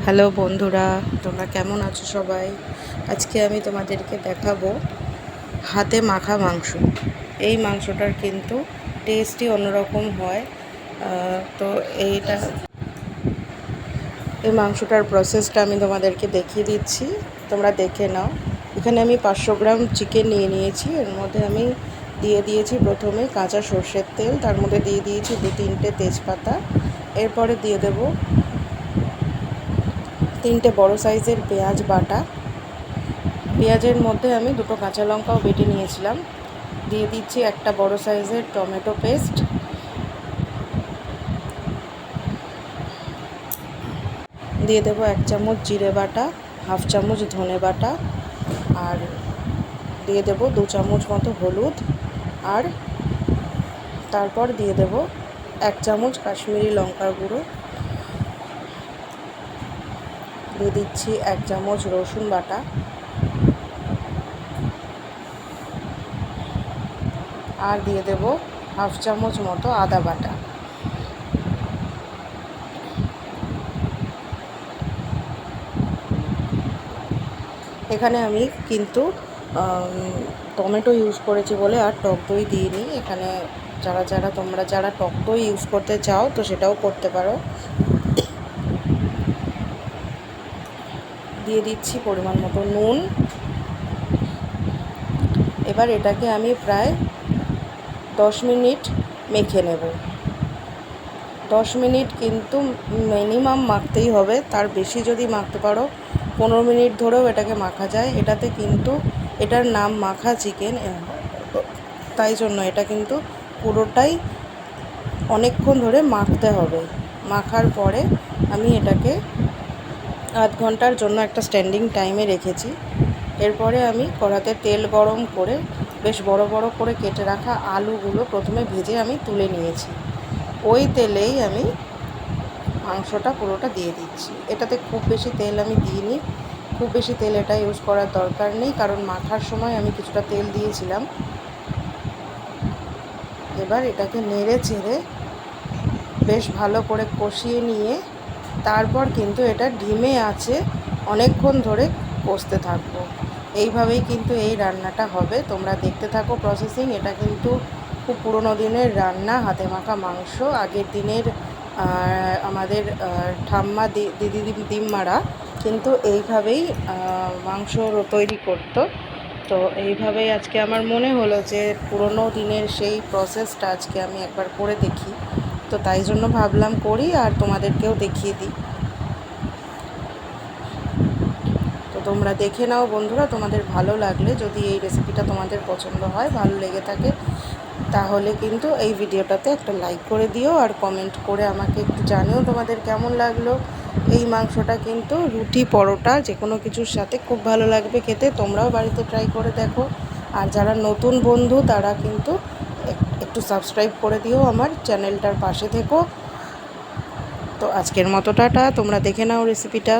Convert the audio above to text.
Hello বন্ধুরা, তোমরা কেমন আছো সবাই? আজকে আমি তোমাদেরকে দেখাবো হাতে মাখা মাংস। এই মাংসটার কিন্তু টেস্টই অন্যরকম হয়। তো এই মাংসটার প্রসেসটা আমি তোমাদেরকে দেখিয়ে দিচ্ছি, তোমরা দেখে নাও। এখানে আমি 500 গ্রাম চিকেন নিয়ে নিয়েছি। এর মধ্যে আমি দিয়ে দিয়েছি প্রথমে কাঁচা সর্ষের তেল, তার মধ্যে দিয়ে দিয়েছি 2-3টে তেজপাতা। এরপরে দিয়ে দেবো 3টে বড় সাইজের পেঁয়াজ বাটা। পেঁয়াজের মধ্যে আমি 2টো কাঁচা লঙ্কাও বেটে নিয়েছিলাম। দিয়ে দিচ্ছি একটা বড় সাইজের টমেটো পেস্ট। দিয়ে দেবো 1 চামচ জিরে বাটা, 1/2 চামচ ধনে বাটা, আর দিয়ে দেবো 2 চামচ মতো হলুদ, আর তারপর দিয়ে দেবো 1 চামচ কাশ্মীরি লঙ্কার গুঁড়ো। দিয়ে দিচ্ছি 1 চামচ রসুন বাটা, আর দিয়ে দেবো 1/2 চামচ মতো আদা বাটা। এখানে আমি কিন্তু টমেটো ইউজ করেছি বলে আর টক দই দিইনি। এখানে তোমরা যারা টক দই ইউজ করতে চাও তো সেটাও করতে পারো। দিয়ে দিচ্ছি পরিমাণ মতো নুন। এবার এটাকে আমি প্রায় 10 মিনিট মেখে নেব। 10 মিনিট কিন্তু মিনিমাম মাখতেই হবে, তার বেশি যদি মাখতে পারো 15 মিনিট ধরেও এটাকে মাখা যায়। এটাতে কিন্তু এটার নাম মাখা চিকেন, তাই জন্য এটা কিন্তু পুরোটাই অনেকক্ষণ ধরে মাখতে হবে। মাখার পরে আমি এটাকে আধ ঘন্টার জন্য একটা স্ট্যান্ডিং টাইমে রেখেছি। এরপরে আমি কড়াতে তেল গরম করে বেশ বড় বড় করে কেটে রাখা আলুগুলো প্রথমে ভেজে আমি তুলে নিয়েছি। ওই তেলেই আমি মাংসটা পুরোটা দিয়ে দিচ্ছি। এটাতে খুব বেশি তেল আমি দিইনি, খুব বেশি তেল এটা ইউজ করার দরকার নেই, কারণ মাখার সময় আমি কিছুটা তেল দিয়েছিলাম। এবার এটাকে নেড়ে চেড়ে বেশ ভালো করে কষিয়ে নিয়ে তারপর কিন্তু এটা ধিমে আঁচে অনেকক্ষণ ধরে কষতে থাকবো। এইভাবেই কিন্তু এই রান্নাটা হবে। তোমরা দেখতে থাকো প্রসেসিং। এটা কিন্তু খুব পুরনো দিনের রান্না, হাতে মাখা মাংস। আগের দিনের আমাদের ঠাম্মা দিদিমারা কিন্তু এইভাবেই মাংস তৈরি করতো। তো এইভাবেই আজকে আমার মনে হলো যে পুরনো দিনের সেই প্রসেসটা আজকে আমি একবার করে দেখি। তো তাই জন্য ভাবলাম করি আর তোমাদেরকেও দেখিয়ে দিই। তো তোমরা দেখে নাও বন্ধুরা, তোমাদের ভালো লাগলে, যদি এই রেসিপিটা তোমাদের পছন্দ হয়, ভালো লেগে থাকে, তাহলে কিন্তু এই ভিডিওটাতে একটা লাইক করে দিও আর কমেন্ট করে আমাকে একটু জানিও তোমাদের কেমন লাগলো। এই মাংসটা কিন্তু রুটি, পরোটা যে কোনো কিছুর সাথে খুব ভালো লাগবে খেতে। তোমরাও বাড়িতে ট্রাই করে দেখো। আর যারা নতুন বন্ধু তারা কিন্তু একটু সাবস্ক্রাইব করে দিও, আমার চ্যানেলটার পাশে থেকো। তো আজকের মতো টাটা, তোমরা দেখে নাও রেসিপিটা।